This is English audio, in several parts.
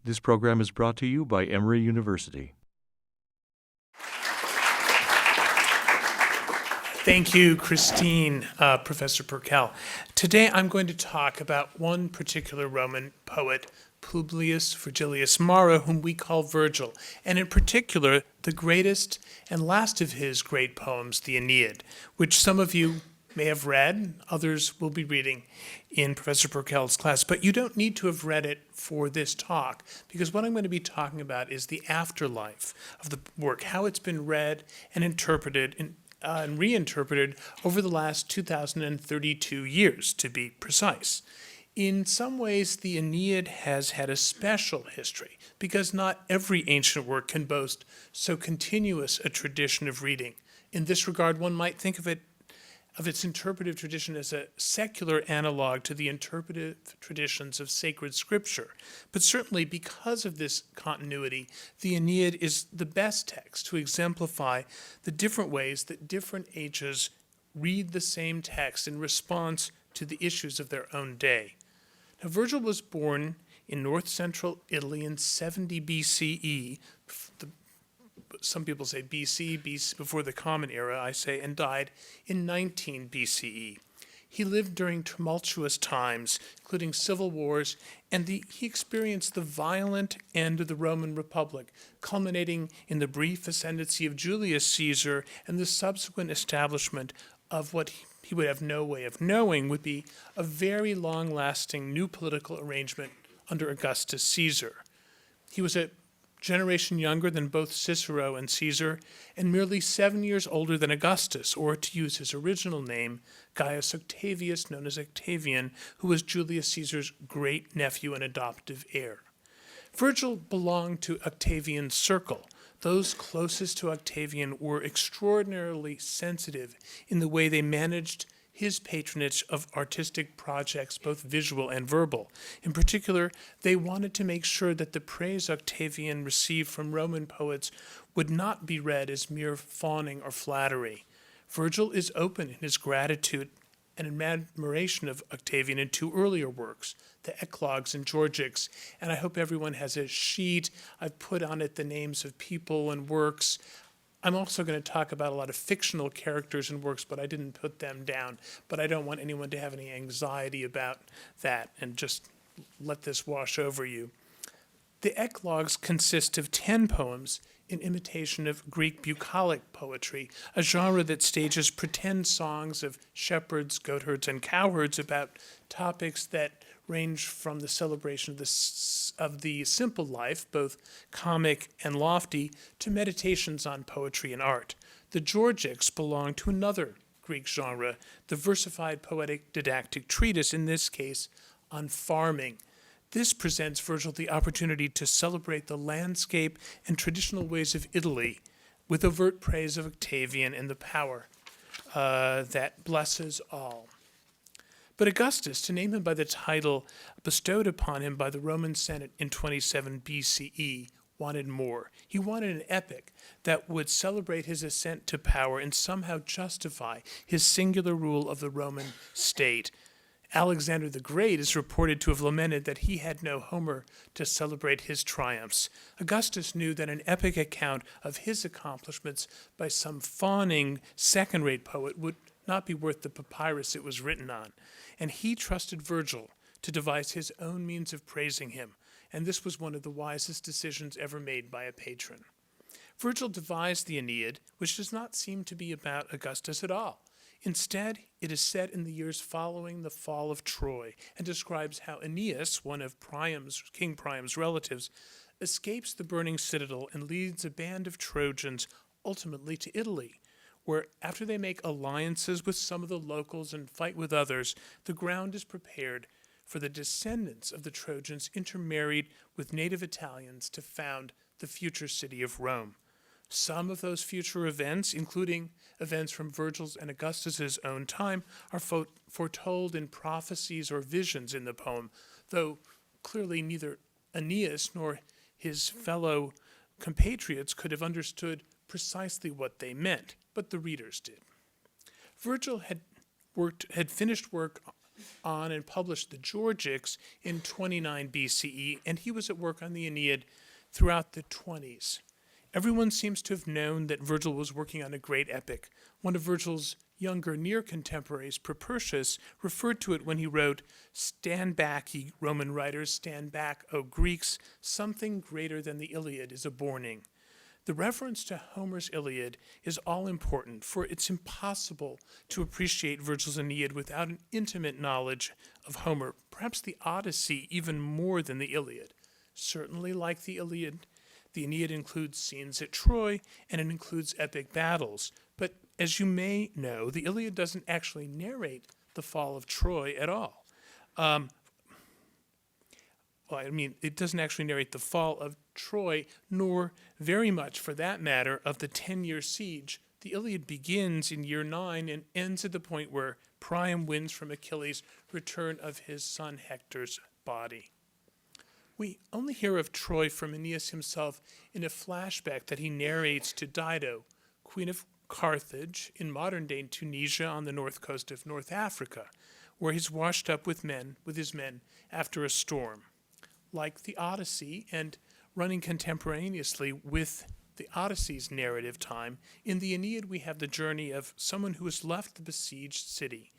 This program is brought to you by Emory University. Thank you, Christine, Professor Vergil. Today I'm going to talk about one particular Roman poet, Publius Vergilius Maro, whom we call Vergil, and in particular, the greatest and last of his great poems, the Aeneid, which some of you may have read, others will be reading in Professor Vergil's class, but you don't need to have read it for this talk, because what I'm going to be talking about is the afterlife of the work, how it's been read and interpreted and reinterpreted over the last 2,032 years, to be precise. In some ways, the Aeneid has had a special history, because not every ancient work can boast so continuous a tradition of reading. In this regard, one might think of its interpretive tradition as a secular analog to the interpretive traditions of sacred scripture. But certainly because of this continuity, the Aeneid is the best text to exemplify the different ways that different ages read the same text in response to the issues of their own day. Now, Vergil was born in north-central Italy in 70 BCE, some people say BC, before the Common Era, I say, and died in 19 BCE. He lived during tumultuous times, including civil wars, and he experienced the violent end of the Roman Republic, culminating in the brief ascendancy of Julius Caesar and the subsequent establishment of what he would have no way of knowing would be a very long-lasting new political arrangement under Augustus Caesar. He was a generation younger than both Cicero and Caesar, and merely 7 years older than Augustus, or to use his original name, Gaius Octavius, known as Octavian, who was Julius Caesar's great-nephew and adoptive heir. Vergil belonged to Octavian's circle. Those closest to Octavian were extraordinarily sensitive in the way they managed his patronage of artistic projects, both visual and verbal. In particular, they wanted to make sure that the praise Octavian received from Roman poets would not be read as mere fawning or flattery. Vergil is open in his gratitude and in admiration of Octavian in two earlier works, the Eclogues and Georgics, and I hope everyone has a sheet. I've put on it the names of people and works. I'm also going to talk about a lot of fictional characters and works, but I didn't put them down. But I don't want anyone to have any anxiety about that, and just let this wash over you. The Eclogues consist of 10 poems in imitation of Greek bucolic poetry, a genre that stages pretend songs of shepherds, goatherds, and cowherds about topics that range from the celebration of the simple life, both comic and lofty, to meditations on poetry and art. The Georgics belong to another Greek genre, the versified poetic didactic treatise, in this case, on farming. This presents Vergil the opportunity to celebrate the landscape and traditional ways of Italy with overt praise of Octavian and the power that blesses all. But Augustus, to name him by the title bestowed upon him by the Roman Senate in 27 BCE, wanted more. He wanted an epic that would celebrate his ascent to power and somehow justify his singular rule of the Roman state. Alexander the Great is reported to have lamented that he had no Homer to celebrate his triumphs. Augustus knew that an epic account of his accomplishments by some fawning second-rate poet would not be worth the papyrus it was written on. And he trusted Vergil to devise his own means of praising him, and this was one of the wisest decisions ever made by a patron. Vergil devised the Aeneid, which does not seem to be about Augustus at all. Instead, it is set in the years following the fall of Troy and describes how Aeneas, one of King Priam's relatives, escapes the burning citadel and leads a band of Trojans ultimately to Italy, where after they make alliances with some of the locals and fight with others, the ground is prepared for the descendants of the Trojans intermarried with native Italians to found the future city of Rome. Some of those future events, including events from Vergil's and Augustus's own time, are foretold in prophecies or visions in the poem, though clearly neither Aeneas nor his fellow compatriots could have understood precisely what they meant, but the readers did. Vergil had finished work on and published the Georgics in 29 BCE, and he was at work on the Aeneid throughout the 20s. Everyone seems to have known that Vergil was working on a great epic. One of Vergil's younger near contemporaries, Propertius, referred to it when he wrote, "Stand back, ye Roman writers, stand back, O Greeks, something greater than the Iliad is a-borning." The reference to Homer's Iliad is all important, for it's impossible to appreciate Vergil's Aeneid without an intimate knowledge of Homer, perhaps the Odyssey even more than the Iliad. Certainly, like the Iliad, the Aeneid includes scenes at Troy, and it includes epic battles. But as you may know, the Iliad doesn't actually narrate the fall of Troy at all. It doesn't actually narrate the fall of Troy, nor very much, for that matter, of the 10-year siege. The Iliad begins in year 9 and ends at the point where Priam wins from Achilles' return of his son Hector's body. We only hear of Troy from Aeneas himself in a flashback that he narrates to Dido, queen of Carthage, in modern-day Tunisia on the north coast of North Africa, where he's washed up with his men after a storm. Like the Odyssey, and running contemporaneously with the Odyssey's narrative time, in the Aeneid we have the journey of someone who has left the besieged city.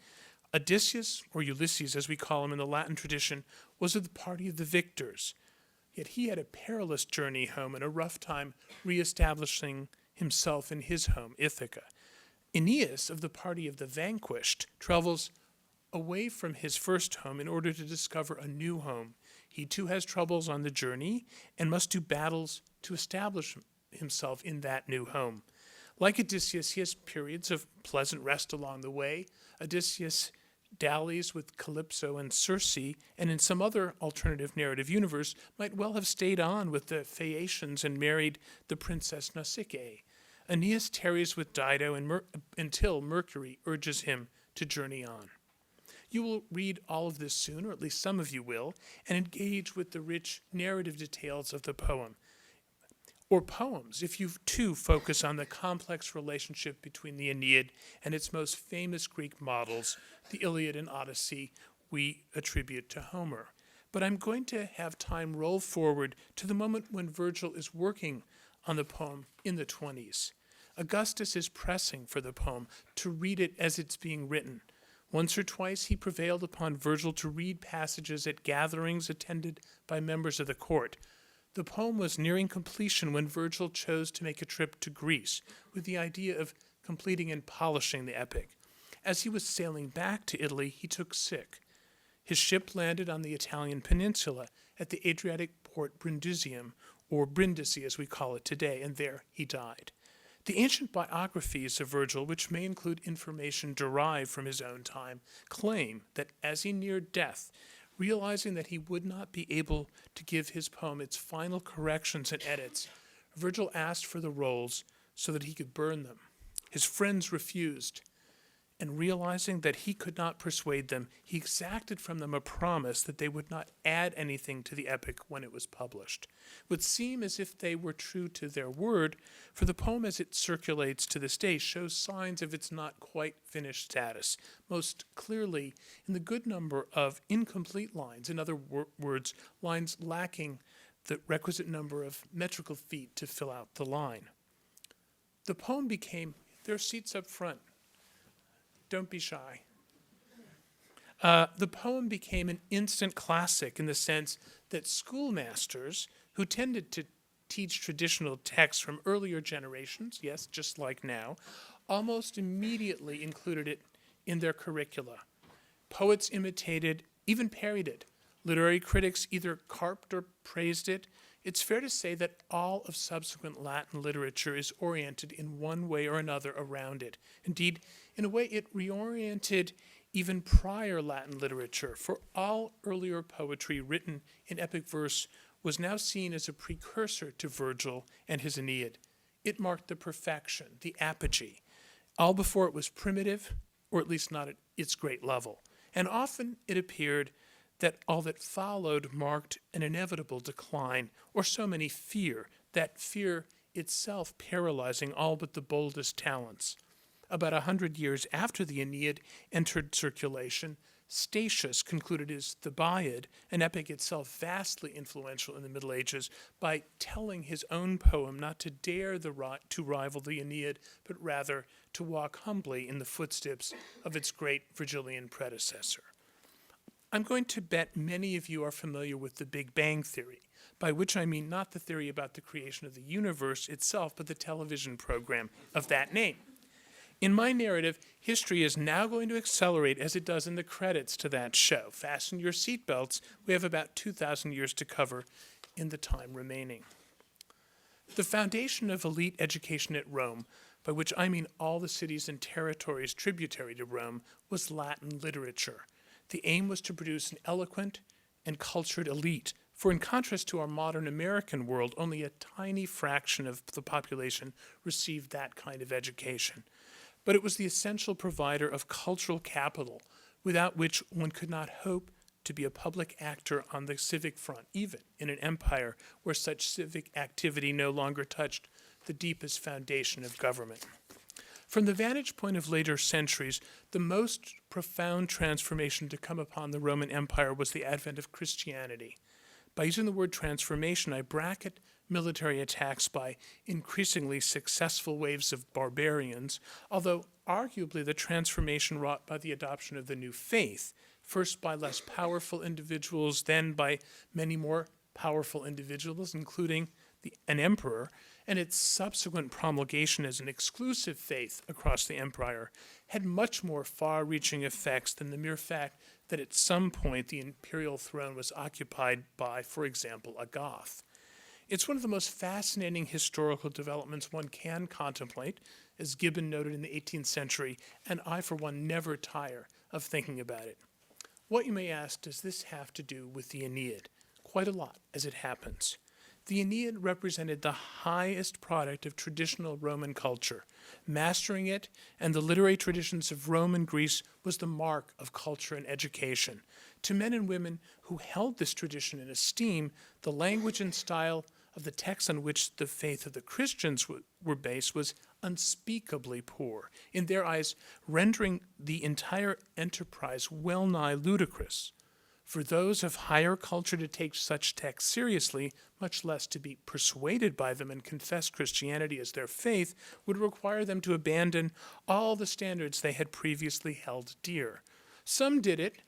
Odysseus, or Ulysses as we call him in the Latin tradition, was of the party of the victors. Yet he had a perilous journey home and a rough time reestablishing himself in his home, Ithaca. Aeneas, of the party of the vanquished, travels away from his first home in order to discover a new home. He too has troubles on the journey and must do battles to establish himself in that new home. Like Odysseus, he has periods of pleasant rest along the way. Odysseus dallies with Calypso and Circe, and in some other alternative narrative universe might well have stayed on with the Phaeacians and married the princess Nausicaa. Aeneas tarries with Dido until Mercury urges him to journey on. You will read all of this soon, or at least some of you will, and engage with the rich narrative details of the poem. Or poems, if you too focus on the complex relationship between the Aeneid and its most famous Greek models, the Iliad and Odyssey, we attribute to Homer. But I'm going to have time roll forward to the moment when Vergil is working on the poem in the 20s. Augustus is pressing for the poem to read it as it's being written. Once or twice he prevailed upon Vergil to read passages at gatherings attended by members of the court. The poem was nearing completion when Vergil chose to make a trip to Greece with the idea of completing and polishing the epic. As he was sailing back to Italy, he took sick. His ship landed on the Italian peninsula at the Adriatic port Brundusium, or Brindisi as we call it today, and there he died. The ancient biographies of Vergil, which may include information derived from his own time, claim that as he neared death, realizing that he would not be able to give his poem its final corrections and edits, Vergil asked for the rolls so that he could burn them. His friends refused, and realizing that he could not persuade them, he exacted from them a promise that they would not add anything to the epic when it was published. It would seem as if they were true to their word, for the poem as it circulates to this day shows signs of its not quite finished status, most clearly in the good number of incomplete lines, in other words, lines lacking the requisite number of metrical feet to fill out the line. The poem became, there are seats up front. Don't be shy. The poem became an instant classic in the sense that schoolmasters who tended to teach traditional texts from earlier generations, yes, just like now, almost immediately included it in their curricula. Poets imitated, even parodied it. Literary critics either carped or praised it. It's fair to say that all of subsequent Latin literature is oriented in one way or another around it. Indeed, in a way, it reoriented even prior Latin literature, for all earlier poetry written in epic verse was now seen as a precursor to Vergil and his Aeneid. It marked the perfection, the apogee, all before it was primitive, or at least not at its great level. And often it appeared that all that followed marked an inevitable decline, or so many fear, that fear itself paralyzing all but the boldest talents. About 100 years after the Aeneid entered circulation, Statius concluded his Thebaid, an epic itself vastly influential in the Middle Ages, by telling his own poem not to dare to rival the Aeneid, but rather to walk humbly in the footsteps of its great Vergilian predecessor. I'm going to bet many of you are familiar with the Big Bang Theory, by which I mean not the theory about the creation of the universe itself, but the television program of that name. In my narrative, history is now going to accelerate as it does in the credits to that show. Fasten your seatbelts. We have about 2,000 years to cover in the time remaining. The foundation of elite education at Rome, by which I mean all the cities and territories tributary to Rome, was Latin literature. The aim was to produce an eloquent and cultured elite, for in contrast to our modern American world, only a tiny fraction of the population received that kind of education. But it was the essential provider of cultural capital, without which one could not hope to be a public actor on the civic front, even in an empire where such civic activity no longer touched the deepest foundation of government. From the vantage point of later centuries, the most profound transformation to come upon the Roman Empire was the advent of Christianity. By using the word transformation, I bracket military attacks by increasingly successful waves of barbarians, although arguably the transformation wrought by the adoption of the new faith, first by less powerful individuals, then by many more powerful individuals, including an emperor, and its subsequent promulgation as an exclusive faith across the empire, had much more far-reaching effects than the mere fact that at some point the imperial throne was occupied by, for example, a Goth. It's one of the most fascinating historical developments one can contemplate, as Gibbon noted in the 18th century, and I, for one, never tire of thinking about it. What, you may ask, does this have to do with the Aeneid? Quite a lot, as it happens. The Aeneid represented the highest product of traditional Roman culture. Mastering it and the literary traditions of Rome and Greece was the mark of culture and education. To men and women who held this tradition in esteem, the language and style of the texts on which the faith of the Christians were based was unspeakably poor, in their eyes rendering the entire enterprise well-nigh ludicrous. For those of higher culture to take such texts seriously, much less to be persuaded by them and confess Christianity as their faith, would require them to abandon all the standards they had previously held dear. Some did it,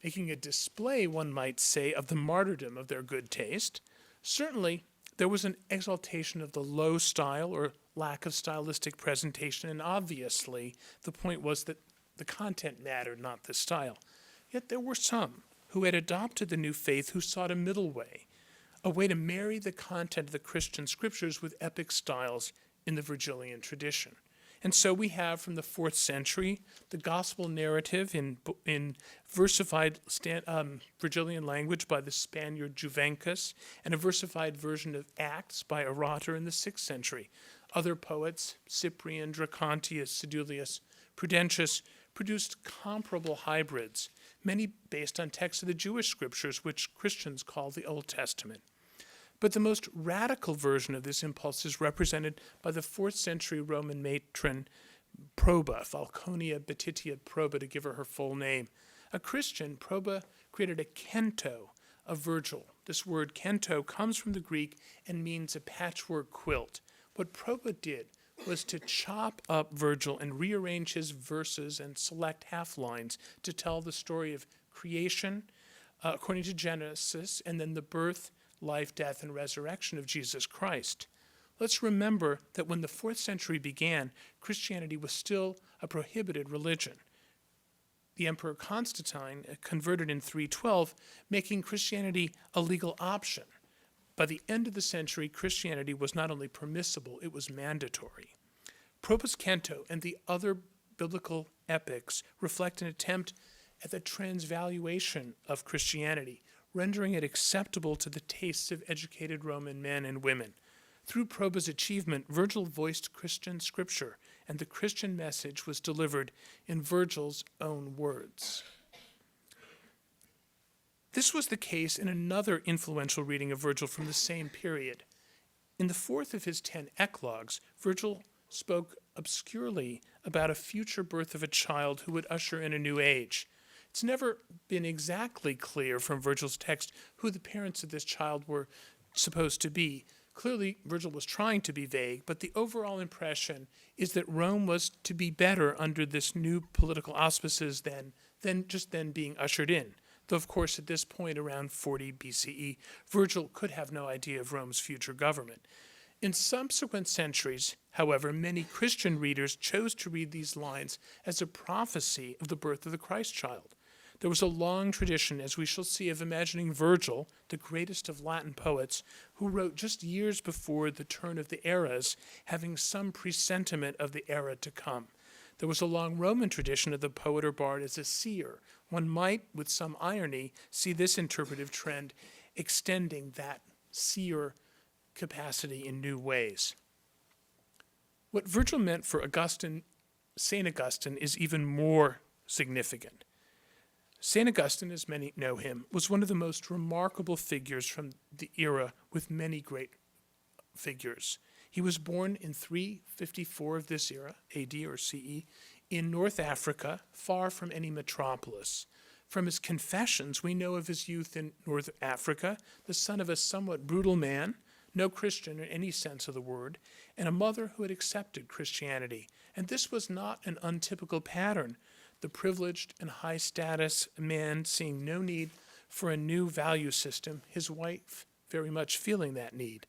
making a display, one might say, of the martyrdom of their good taste. Certainly, there was an exaltation of the low style or lack of stylistic presentation, and obviously the point was that the content mattered, not the style. Yet there were some who had adopted the new faith who sought a middle way, a way to marry the content of the Christian scriptures with epic styles in the Vergilian tradition. And so we have from the 4th century the gospel narrative in versified Vergilian language by the Spaniard Juvencus, and a versified version of Acts by Arator in the 6th century. Other poets, Cyprian, Dracontius, Sedulius, Prudentius, produced comparable hybrids, many based on texts of the Jewish scriptures, which Christians call the Old Testament. But the most radical version of this impulse is represented by the 4th century Roman matron Proba, Falconia Betitia Proba, to give her full name. A Christian, Proba created a canto of Vergil. This word canto comes from the Greek and means a patchwork quilt. What Proba did was to chop up Vergil and rearrange his verses and select half-lines to tell the story of creation according to Genesis, and then the birth, life, death, and resurrection of Jesus Christ. Let's remember that when the 4th century began, Christianity was still a prohibited religion. The Emperor Constantine converted in 312, making Christianity a legal option. By the end of the century, Christianity was not only permissible, it was mandatory. Proba's canto and the other biblical epics reflect an attempt at the transvaluation of Christianity, rendering it acceptable to the tastes of educated Roman men and women. Through Proba's achievement, Vergil voiced Christian scripture, and the Christian message was delivered in Vergil's own words. This was the case in another influential reading of Vergil from the same period. In the 4th of his 10 eclogues, Vergil spoke obscurely about a future birth of a child who would usher in a new age. It's never been exactly clear from Virgil's text who the parents of this child were supposed to be. Clearly, Virgil was trying to be vague, but the overall impression is that Rome was to be better under this new political auspices than just then being ushered in. Though, of course, at this point, around 40 BCE, Virgil could have no idea of Rome's future government. In subsequent centuries, however, many Christian readers chose to read these lines as a prophecy of the birth of the Christ child. There was a long tradition, as we shall see, of imagining Virgil, the greatest of Latin poets, who wrote just years before the turn of the eras, having some presentiment of the era to come. There was a long Roman tradition of the poet or bard as a seer. One might, with some irony, see this interpretive trend extending that seer capacity in new ways. What Virgil meant for St. Augustine is even more significant. St. Augustine, as many know him, was one of the most remarkable figures from the era with many great figures. He was born in 354 of this era, AD or CE, in North Africa, far from any metropolis. From his confessions, we know of his youth in North Africa, the son of a somewhat brutal man, no Christian in any sense of the word, and a mother who had accepted Christianity. And this was not an untypical pattern. The privileged and high-status man seeing no need for a new value system, his wife very much feeling that need.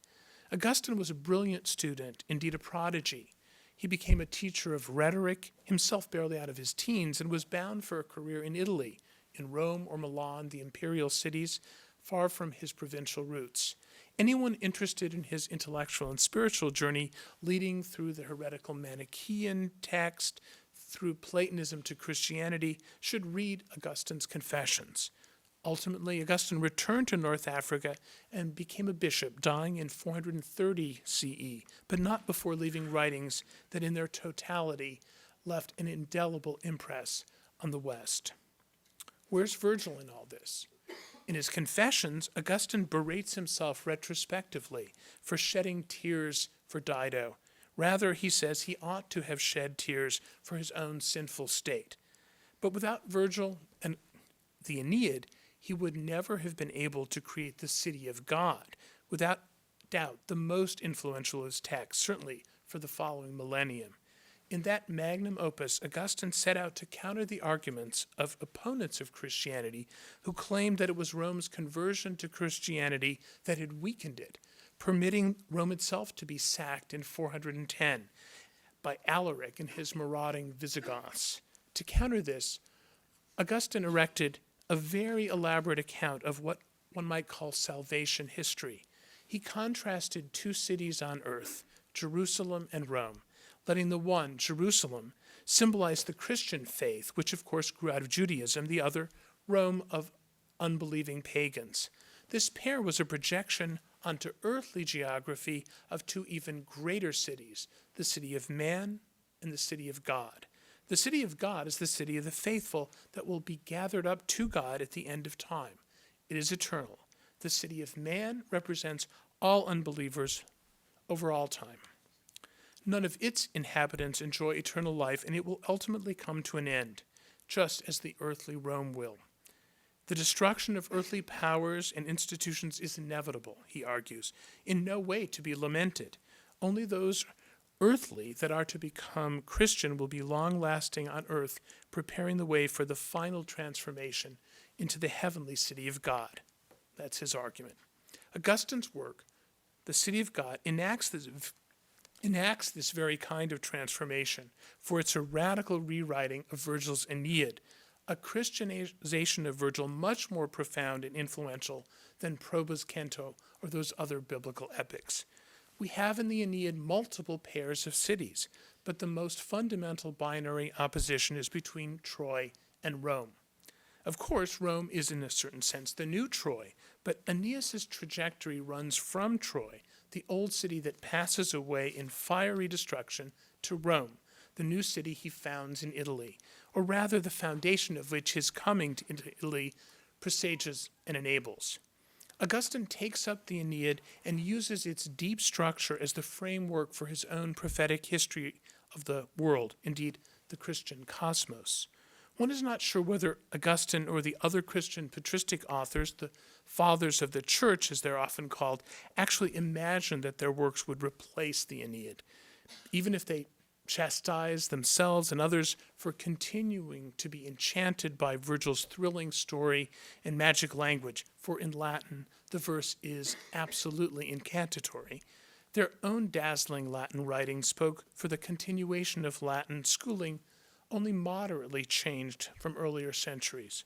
Augustine was a brilliant student, indeed a prodigy. He became a teacher of rhetoric, himself barely out of his teens, and was bound for a career in Italy, in Rome or Milan, the imperial cities, far from his provincial roots. Anyone interested in his intellectual and spiritual journey, leading through the heretical Manichaean text, through Platonism to Christianity, should read Augustine's Confessions. Ultimately, Augustine returned to North Africa and became a bishop, dying in 430 CE, but not before leaving writings that in their totality left an indelible impress on the West. Where's Virgil in all this? In his Confessions, Augustine berates himself retrospectively for shedding tears for Dido. Rather, he says he ought to have shed tears for his own sinful state. But without Virgil and the Aeneid, he would never have been able to create the city of God. Without doubt, the most influential of his texts, certainly for the following millennium. In that magnum opus, Augustine set out to counter the arguments of opponents of Christianity who claimed that it was Rome's conversion to Christianity that had weakened it, permitting Rome itself to be sacked in 410 by Alaric and his marauding Visigoths. To counter this, Augustine erected a very elaborate account of what one might call salvation history. He contrasted two cities on earth, Jerusalem and Rome, letting the one, Jerusalem, symbolize the Christian faith, which of course grew out of Judaism, the other, Rome of unbelieving pagans. This pair was a projection onto earthly geography of two even greater cities, the city of man and the city of God. The city of God is the city of the faithful that will be gathered up to God at the end of time. It is eternal. The city of man represents all unbelievers over all time. None of its inhabitants enjoy eternal life, and it will ultimately come to an end, just as the earthly Rome will. The destruction of earthly powers and institutions is inevitable, he argues, in no way to be lamented. Only those earthly that are to become Christian will be long-lasting on earth, preparing the way for the final transformation into the heavenly city of God. That's his argument. Augustine's work, The City of God, enacts this very kind of transformation, for it's a radical rewriting of Virgil's Aeneid, a Christianization of Virgil much more profound and influential than Proba's Canto or those other biblical epics. We have in the Aeneid multiple pairs of cities, but the most fundamental binary opposition is between Troy and Rome. Of course, Rome is in a certain sense the new Troy, but Aeneas's trajectory runs from Troy, the old city that passes away in fiery destruction, to Rome, the new city he founds in Italy, or rather the foundation of which his coming into Italy presages and enables. Augustine takes up the Aeneid and uses its deep structure as the framework for his own prophetic history of the world, indeed the Christian cosmos. One is not sure whether Augustine or the other Christian patristic authors, the fathers of the church as they're often called, actually imagined that their works would replace the Aeneid, even if they chastised themselves and others for continuing to be enchanted by Vergil's thrilling story and magic language, for in Latin the verse is absolutely incantatory. Their own dazzling Latin writing spoke for the continuation of Latin schooling, only moderately changed from earlier centuries.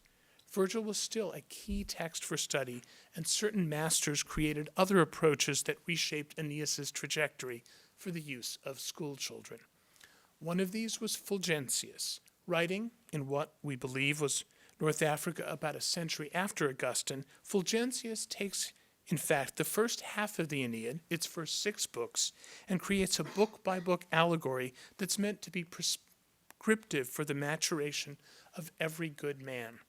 Vergil was still a key text for study, and certain masters created other approaches that reshaped Aeneas's trajectory for the use of school children. One of these was Fulgentius, writing in what we believe was North Africa about a century after Augustine. Fulgentius takes, in fact, the first half of the Aeneid, its first 6 books, and creates a book-by-book allegory that's meant to be prescriptive for the maturation of every good man.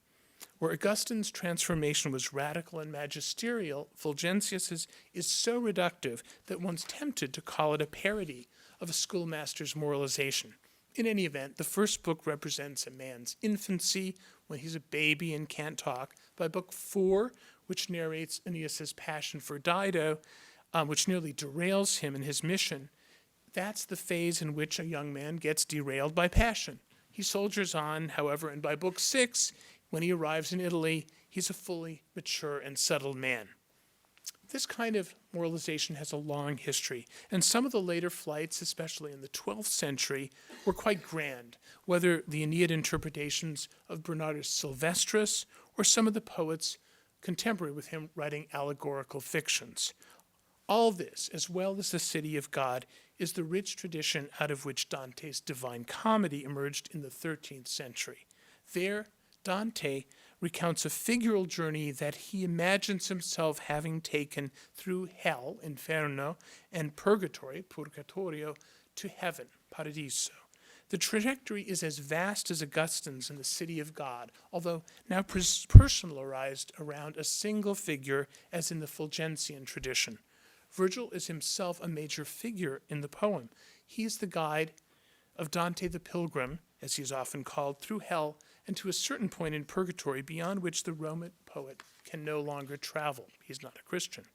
Where Augustine's transformation was radical and magisterial, Fulgentius's is so reductive that one's tempted to call it a parody of a schoolmaster's moralization. In any event, the first book represents a man's infancy when he's a baby and can't talk. By book 4, which narrates Aeneas's passion for Dido, which nearly derails him in his mission, that's the phase in which a young man gets derailed by passion. He soldiers on, however, and by book 6, when he arrives in Italy, he's a fully mature and settled man. This kind of moralization has a long history, and some of the later flights, especially in the 12th century, were quite grand, whether the Aeneid interpretations of Bernardus Silvestris or some of the poets contemporary with him writing allegorical fictions. All this, as well as the City of God, is the rich tradition out of which Dante's Divine Comedy emerged in the 13th century. There, Dante recounts a figural journey that he imagines himself having taken through hell, inferno, and purgatory, purgatorio, to heaven, paradiso. The trajectory is as vast as Augustine's in the City of God, although now personalized around a single figure as in the Fulgentian tradition. Vergil is himself a major figure in the poem. He is the guide of Dante the Pilgrim, as he is often called, through hell and to a certain point in purgatory beyond which the Roman poet can no longer travel. He's not a Christian.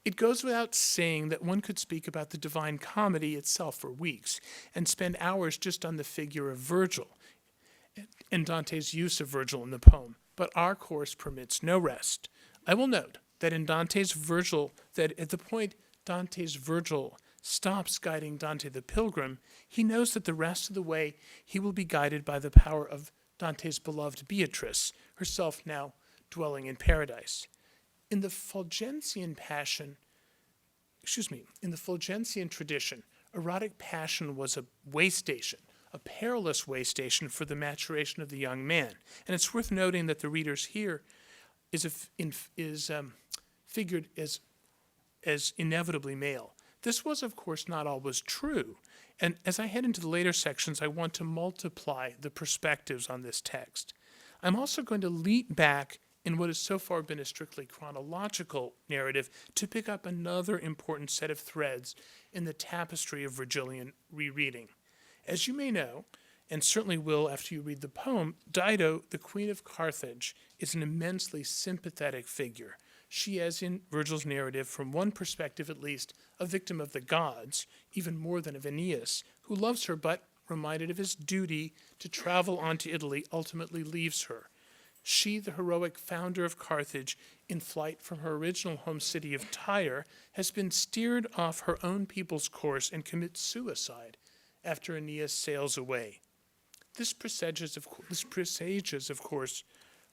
It goes without saying that one could speak about the Divine Comedy itself for weeks and spend hours just on the figure of Vergil and Dante's use of Vergil in the poem, but our course permits no rest. I will note that in Dante's Vergil, that at the point Dante's Vergil stops guiding Dante the Pilgrim, he knows that the rest of the way he will be guided by the power of Dante's beloved Beatrice, herself now dwelling in paradise. In the Fulgentian tradition, erotic passion was a way station, a perilous way station for the maturation of the young man. And it's worth noting that the readers here is figured as inevitably male. This was, of course, not always true. And as I head into the later sections, I want to multiply the perspectives on this text. I'm also going to leap back in what has so far been a strictly chronological narrative to pick up another important set of threads in the tapestry of Vergilian rereading. As you may know, and certainly will after you read the poem, Dido, the Queen of Carthage, is an immensely sympathetic figure. She is, in Vergil's narrative, from one perspective at least, a victim of the gods, even more than of Aeneas, who loves her but, reminded of his duty to travel on to Italy, ultimately leaves her. She, the heroic founder of Carthage, in flight from her original home city of Tyre, has been steered off her own people's course and commits suicide after Aeneas sails away. This presages, of course,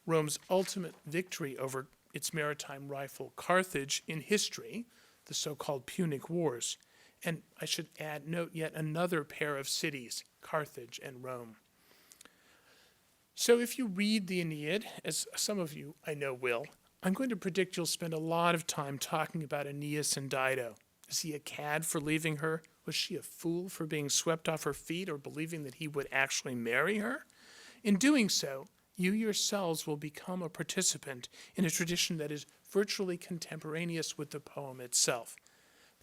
Rome's ultimate victory over its maritime rival Carthage in history, the so-called Punic Wars. And I should note yet another pair of cities, Carthage and Rome. So if you read the Aeneid, as some of you I know will, I'm going to predict you'll spend a lot of time talking about Aeneas and Dido. Is he a cad for leaving her? Was she a fool for being swept off her feet or believing that he would actually marry her? In doing so, you yourselves will become a participant in a tradition that is virtually contemporaneous with the poem itself.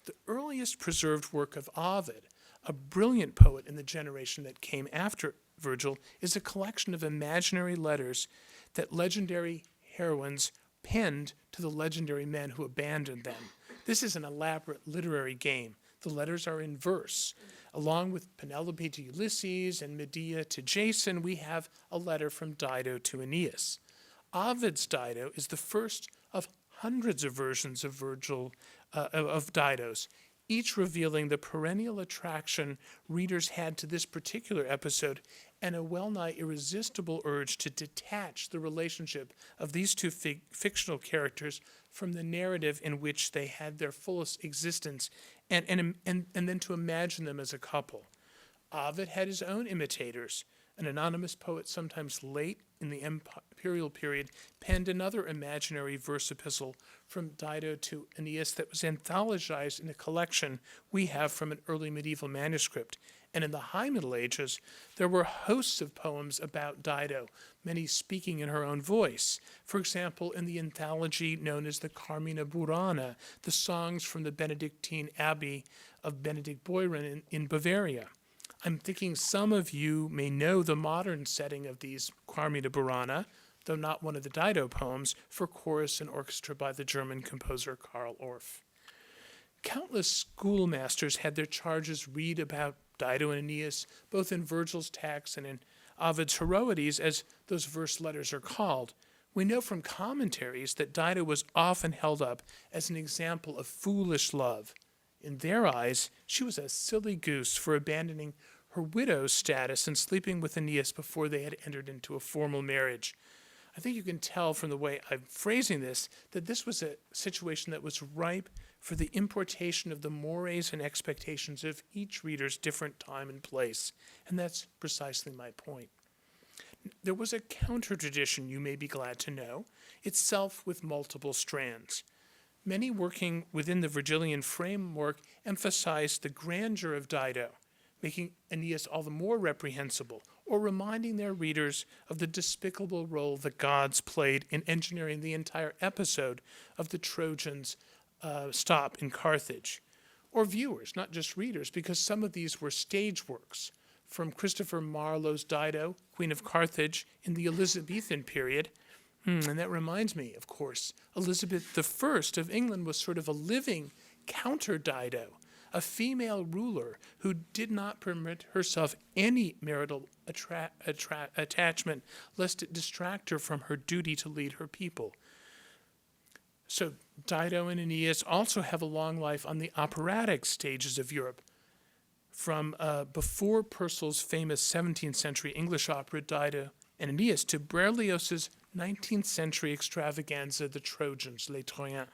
The earliest preserved work of Ovid, a brilliant poet in the generation that came after Vergil, is a collection of imaginary letters that legendary heroines penned to the legendary men who abandoned them. This is an elaborate literary game. The letters are in verse. Along with Penelope to Ulysses and Medea to Jason, we have a letter from Dido to Aeneas. Ovid's Dido is the first of hundreds of versions of of Dido's, each revealing the perennial attraction readers had to this particular episode and a well-nigh irresistible urge to detach the relationship of these two fictional characters from the narrative in which they had their fullest existence and then to imagine them as a couple. Ovid had his own imitators. An anonymous poet, sometimes late in the imperial period, penned another imaginary verse epistle from Dido to Aeneas that was anthologized in a collection we have from an early medieval manuscript. And in the High Middle Ages, there were hosts of poems about Dido, many speaking in her own voice. For example, in the anthology known as the Carmina Burana, the songs from the Benedictine Abbey of Benedict Beuern in Bavaria. I'm thinking some of you may know the modern setting of these Carmina Burana, though not one of the Dido poems, for chorus and orchestra by the German composer Karl Orff. Countless schoolmasters had their charges read about Dido and Aeneas, both in Vergil's text and in Ovid's Heroides, as those verse letters are called. We know from commentaries that Dido was often held up as an example of foolish love. In their eyes, she was a silly goose for abandoning her widow's status and sleeping with Aeneas before they had entered into a formal marriage. I think you can tell from the way I'm phrasing this that this was a situation that was ripe for the importation of the mores and expectations of each reader's different time and place, and that's precisely my point. There was a counter-tradition, you may be glad to know, itself with multiple strands. Many working within the Vergilian framework emphasized the grandeur of Dido, making Aeneas all the more reprehensible, or reminding their readers of the despicable role the gods played in engineering the entire episode of the Trojans' stop in Carthage. Or viewers, not just readers, because some of these were stage works, from Christopher Marlowe's Dido, Queen of Carthage, in the Elizabethan period. And that reminds me, of course, Elizabeth I of England was sort of a living counter-Dido, a female ruler who did not permit herself any marital attachment, lest it distract her from her duty to lead her people. So Dido and Aeneas also have a long life on the operatic stages of Europe, from before Purcell's famous 17th century English opera Dido and Aeneas to Berlioz's 19th century extravaganza, The Trojans, Les Troyens.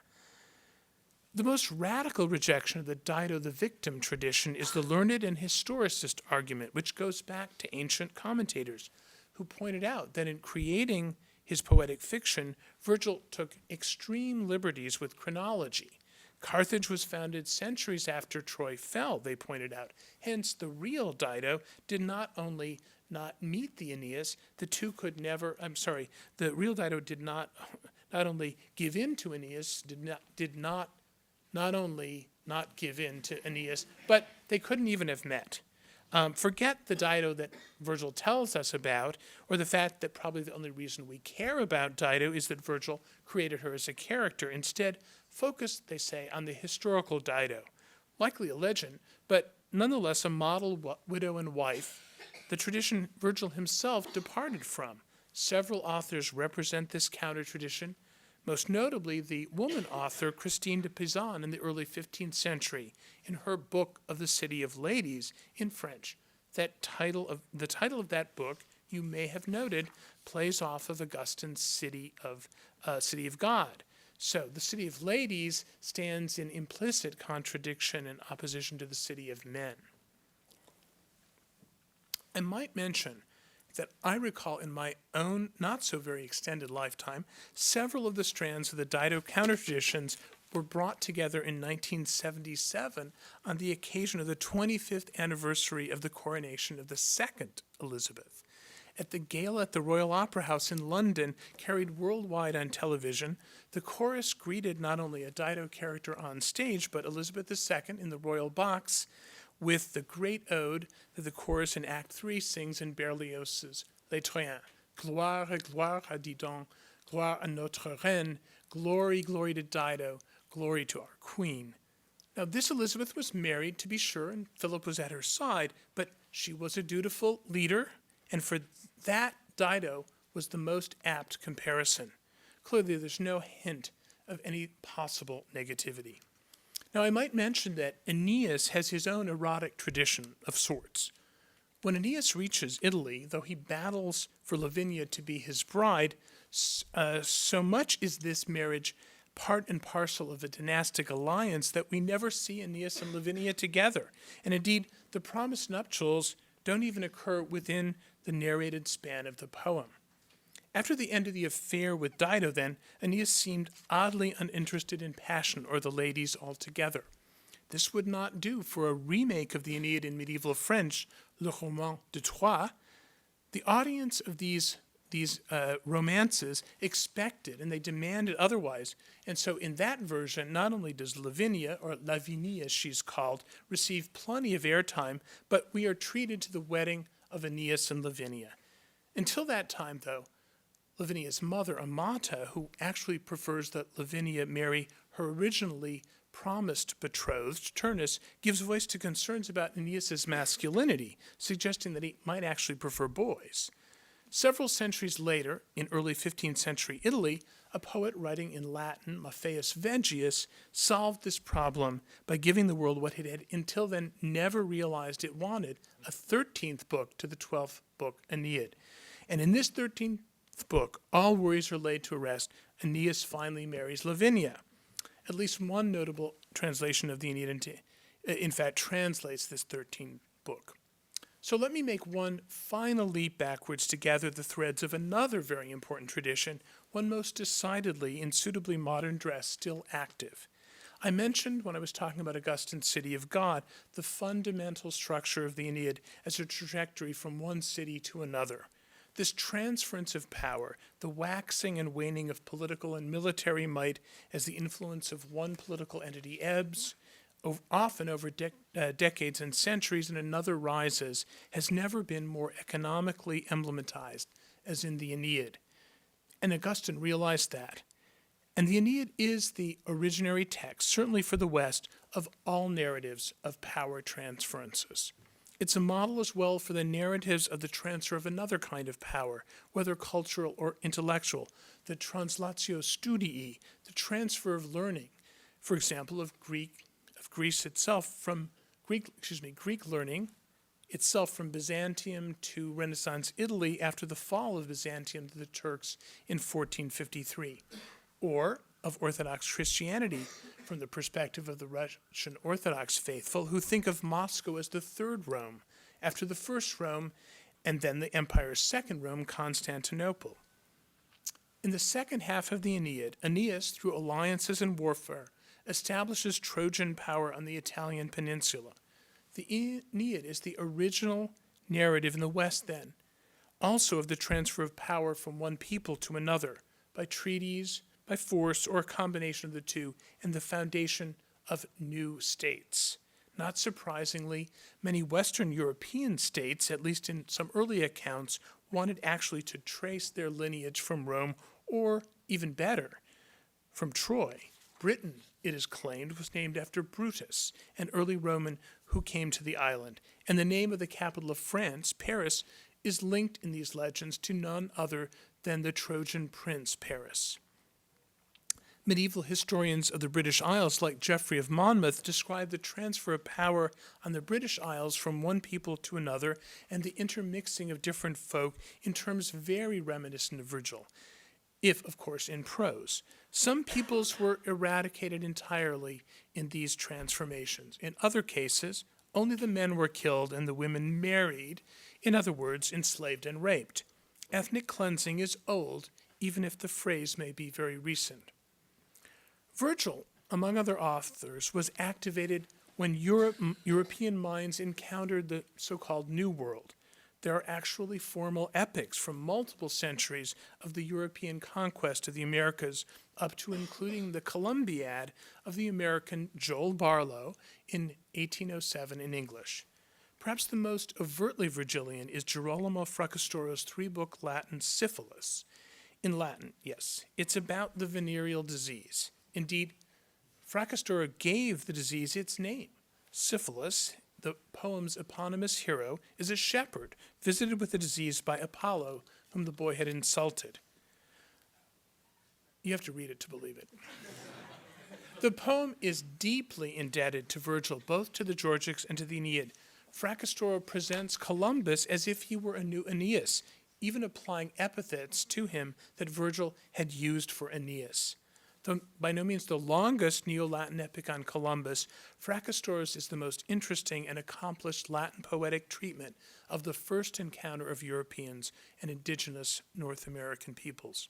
The most radical rejection of the Dido the victim tradition is the learned and historicist argument, which goes back to ancient commentators who pointed out that in creating his poetic fiction, Vergil took extreme liberties with chronology. Carthage was founded centuries after Troy fell, they pointed out. Hence, the real Dido did not only not meet the Aeneas, the real Dido did not only give in to Aeneas, not only not give in to Aeneas, but they couldn't even have met. Forget the Dido that Vergil tells us about, or the fact that probably the only reason we care about Dido is that Vergil created her as a character. Instead, focus, they say, on the historical Dido, likely a legend, but nonetheless a model widow and wife, the tradition Vergil himself departed from. Several authors represent this counter-tradition, most notably the woman author Christine de Pizan in the early 15th century in her book of the City of Ladies in French. The title of that book, you may have noted, plays off of Augustine's City of God. So the City of Ladies stands in implicit contradiction and opposition to the City of Men. I might mention that I recall in my own not so very extended lifetime, several of the strands of the Dido counter-traditions were brought together in 1977 on the occasion of the 25th anniversary of the coronation of the second Elizabeth. At the gala at the Royal Opera House in London, carried worldwide on television, the chorus greeted not only a Dido character on stage, but Elizabeth II in the royal box, with the great ode that the chorus in Act 3 sings in Berlioz's Les Troyens. Gloire, gloire à Didon, gloire à notre reine, glory, glory to Dido, glory to our queen. Now, this Elizabeth was married, to be sure, and Philip was at her side, but she was a dutiful leader, and for that, Dido was the most apt comparison. Clearly, there's no hint of any possible negativity. Now, I might mention that Aeneas has his own erotic tradition of sorts. When Aeneas reaches Italy, though he battles for Lavinia to be his bride, so much is this marriage part and parcel of a dynastic alliance that we never see Aeneas and Lavinia together. And indeed, the promised nuptials don't even occur within the narrated span of the poem. After the end of the affair with Dido, then, Aeneas seemed oddly uninterested in passion or the ladies altogether. This would not do for a remake of the Aeneid in medieval French, Le Roman de Troyes. The audience of these romances expected and they demanded otherwise. And so in that version, not only does Lavinia, or Lavinie as she's called, receive plenty of airtime, but we are treated to the wedding of Aeneas and Lavinia. Until that time, though, Lavinia's mother, Amata, who actually prefers that Lavinia marry her originally promised betrothed, Turnus, gives voice to concerns about Aeneas's masculinity, suggesting that he might actually prefer boys. Several centuries later, in early 15th century Italy, a poet writing in Latin, Maffeus Vegius, solved this problem by giving the world what it had until then never realized it wanted, a 13th book to the 12th book, Aeneid. And in this 13th book, all worries are laid to rest. Aeneas finally marries Lavinia. At least one notable translation of the Aeneid, in fact, translates this 13th book. So let me make one final leap backwards to gather the threads of another very important tradition, one most decidedly in suitably modern dress still active. I mentioned when I was talking about Augustine's City of God, the fundamental structure of the Aeneid as a trajectory from one city to another. This transference of power, the waxing and waning of political and military might as the influence of one political entity ebbs, often over decades and centuries, and another rises, has never been more economically emblematized as in the Aeneid. And Augustine realized that. And the Aeneid is the originary text, certainly for the West, of all narratives of power transferences. It's a model as well for the narratives of the transfer of another kind of power, whether cultural or intellectual, the translatio studii, the transfer of learning, for example, of Greek learning itself from Byzantium to Renaissance Italy after the fall of Byzantium to the Turks in 1453, or of Orthodox Christianity from the perspective of the Russian Orthodox faithful who think of Moscow as the third Rome, after the first Rome and then the empire's second Rome, Constantinople. In the second half of the Aeneid, Aeneas, through alliances and warfare, establishes Trojan power on the Italian peninsula. The Aeneid is the original narrative in the West then, also of the transfer of power from one people to another, by treaties, by force, or a combination of the two, and the foundation of new states. Not surprisingly, many Western European states, at least in some early accounts, wanted actually to trace their lineage from Rome, or even better, from Troy. Britain, it is claimed, was named after Brutus, an early Roman who came to the island, and the name of the capital of France, Paris, is linked in these legends to none other than the Trojan prince Paris. Medieval historians of the British Isles, like Geoffrey of Monmouth, describe the transfer of power on the British Isles from one people to another and the intermixing of different folk in terms very reminiscent of Vergil, if, of course, in prose. Some peoples were eradicated entirely in these transformations. In other cases, only the men were killed and the women married, in other words, enslaved and raped. Ethnic cleansing is old, even if the phrase may be very recent. Vergil, among other authors, was activated when European minds encountered the so-called New World. there are actually formal epics from multiple centuries of the European conquest of the Americas, up to including the Columbiad of the American Joel Barlow in 1807 in English. Perhaps the most overtly Virgilian is Girolamo Fracastoro's three-book Latin Syphilis. In Latin, yes, it's about the venereal disease. Indeed, Fracastoro gave the disease its name. Syphilis, the poem's eponymous hero, is a shepherd visited with the disease by Apollo, whom the boy had insulted. You have to read it to believe it. The poem is deeply indebted to Vergil, both to the Georgics and to the Aeneid. Fracastoro presents Columbus as if he were a new Aeneas, even applying epithets to him that Vergil had used for Aeneas. Though by no means the longest Neo-Latin epic on Columbus, Fracastoro's is the most interesting and accomplished Latin poetic treatment of the first encounter of Europeans and indigenous North American peoples.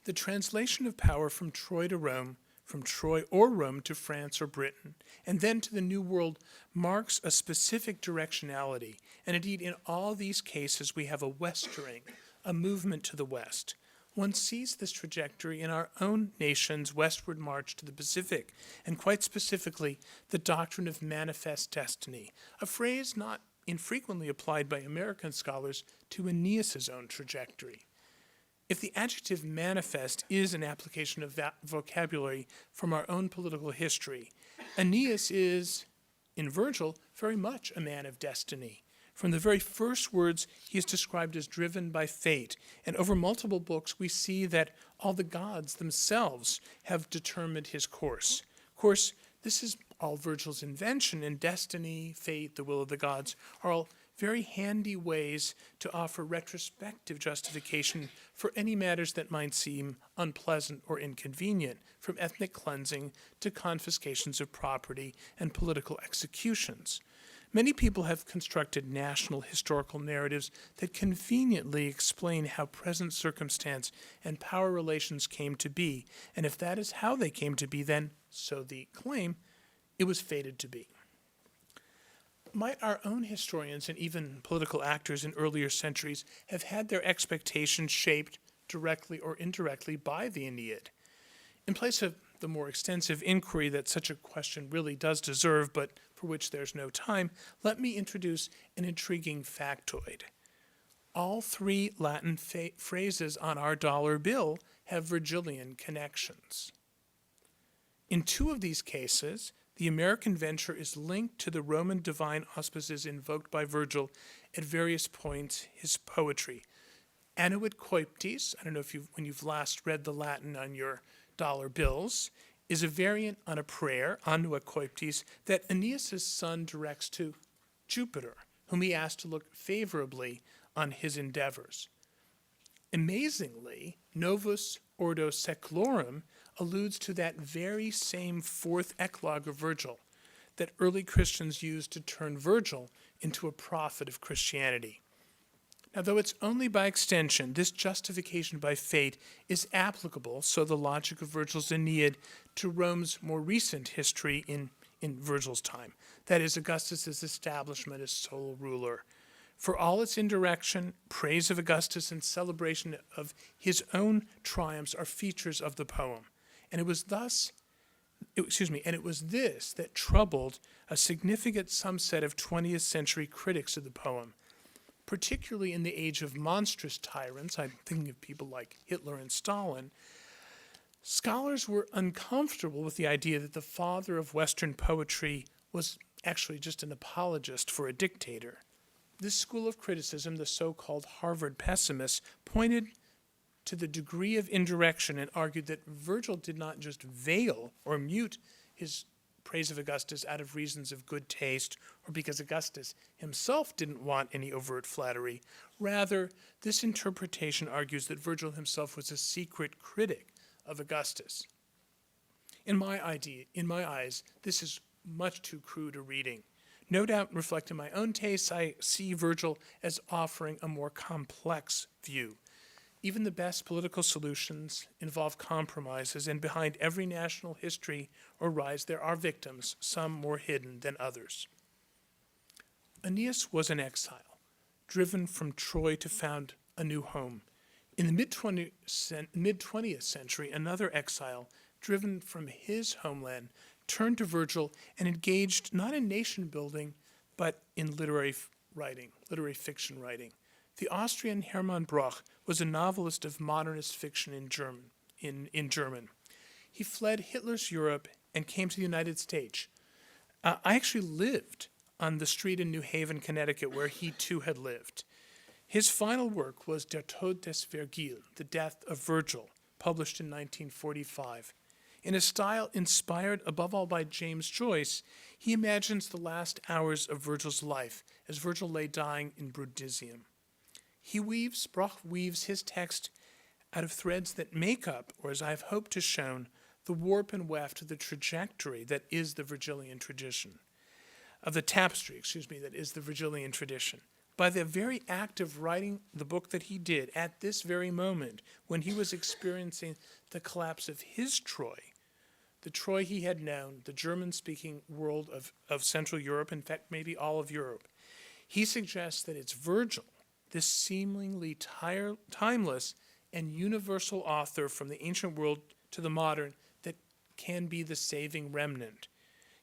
The translation of power from Troy to Rome, from Troy or Rome to France or Britain, and then to the New World marks a specific directionality, and indeed in all these cases we have a westering, a movement to the west. One sees this trajectory in our own nation's westward march to the Pacific, and quite specifically, the doctrine of manifest destiny, a phrase not infrequently applied by American scholars to Aeneas's own trajectory. If the adjective manifest is an application of that vocabulary from our own political history, Aeneas is, in Vergil, very much a man of destiny. From the very first words, he is described as driven by fate, and over multiple books we see that all the gods themselves have determined his course. Of course, this is all Vergil's invention, and destiny, fate, the will of the gods are all very handy ways to offer retrospective justification for any matters that might seem unpleasant or inconvenient, from ethnic cleansing to confiscations of property and political executions. Many people have constructed national historical narratives that conveniently explain how present circumstance and power relations came to be, and if that is how they came to be, then, so the claim, it was fated to be. Might our own historians and even political actors in earlier centuries have had their expectations shaped directly or indirectly by the Aeneid? In place of the more extensive inquiry that such a question really does deserve, but for which there's no time, let me introduce an intriguing factoid. All three Latin phrases on our dollar bill have Virgilian connections. In two of these cases, the American venture is linked to the Roman divine auspices invoked by Vergil at various points in his poetry. Annuit coeptis, I don't know if when you've last read the Latin on your dollar bills, is a variant on a prayer, Annua coeptis, that Aeneas' son directs to Jupiter, whom he asks to look favorably on his endeavors. Amazingly, Novus Ordo Seclorum alludes to that very same fourth eclogue of Vergil that early Christians used to turn Vergil into a prophet of Christianity. Now, though it's only by extension, this justification by fate is applicable, so the logic of Vergil's Aeneid, to Rome's more recent history in Vergil's time. That is, Augustus's establishment as sole ruler. For all its indirection, praise of Augustus and celebration of his own triumphs are features of the poem. And it was this that troubled a significant subset of 20th century critics of the poem, particularly in the age of monstrous tyrants. I'm thinking of people like Hitler and Stalin. Scholars were uncomfortable with the idea that the father of Western poetry was actually just an apologist for a dictator. This school of criticism, the so-called Harvard pessimists, pointed to the degree of indirection and argued that Vergil did not just veil or mute his praise of Augustus out of reasons of good taste or because Augustus himself didn't want any overt flattery. Rather, this interpretation argues that Vergil himself was a secret critic of Augustus. In my eyes, this is much too crude a reading. No doubt, reflecting my own tastes, I see Vergil as offering a more complex view. Even the best political solutions involve compromises, and behind every national history or rise there are victims, some more hidden than others. Aeneas was an exile, driven from Troy to found a new home. In the mid-20th century, another exile, driven from his homeland, turned to Vergil and engaged not in nation building, but in literary fiction writing. The Austrian Hermann Broch was a novelist of modernist fiction in German. He fled Hitler's Europe and came to the United States. I actually lived on the street in New Haven, Connecticut, where he too had lived. His final work was Der Tod des Vergil, The Death of Vergil, published in 1945. In a style inspired above all by James Joyce, he imagines the last hours of Vergil's life as Vergil lay dying in Brundisium. Broch weaves his text out of threads that make up, or as I have hoped to show, the warp and weft of the trajectory that is the Vergilian tradition, of the tapestry, that is the Vergilian tradition. By the very act of writing the book that he did at this very moment, when he was experiencing the collapse of his Troy, the Troy he had known, the German-speaking world of Central Europe, in fact, maybe all of Europe, he suggests that it's Vergil, this seemingly timeless and universal author from the ancient world to the modern, that can be the saving remnant.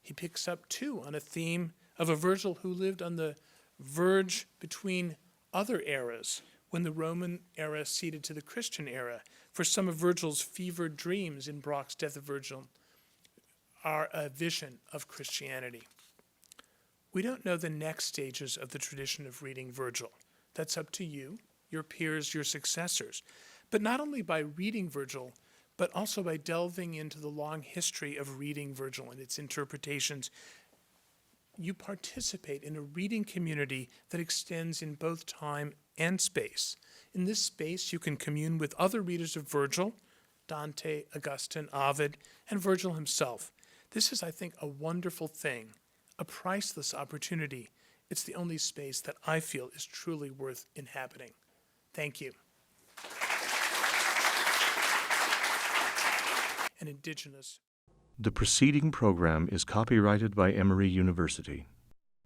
He picks up, too, on a theme of a Vergil who lived on the verge between other eras, when the Roman era ceded to the Christian era. For some of Vergil's fevered dreams in Broch's Death of Vergil are a vision of Christianity. We don't know the next stages of the tradition of reading Vergil. That's up to you, your peers, your successors. But not only by reading Vergil, but also by delving into the long history of reading Vergil and its interpretations, you participate in a reading community that extends in both time and space. In this space, you can commune with other readers of Vergil, Dante, Augustine, Ovid, and Vergil himself. This is, I think, a wonderful thing, a priceless opportunity. It's the only space that I feel is truly worth inhabiting. Thank you. An indigenous. The preceding program is copyrighted by Emory University.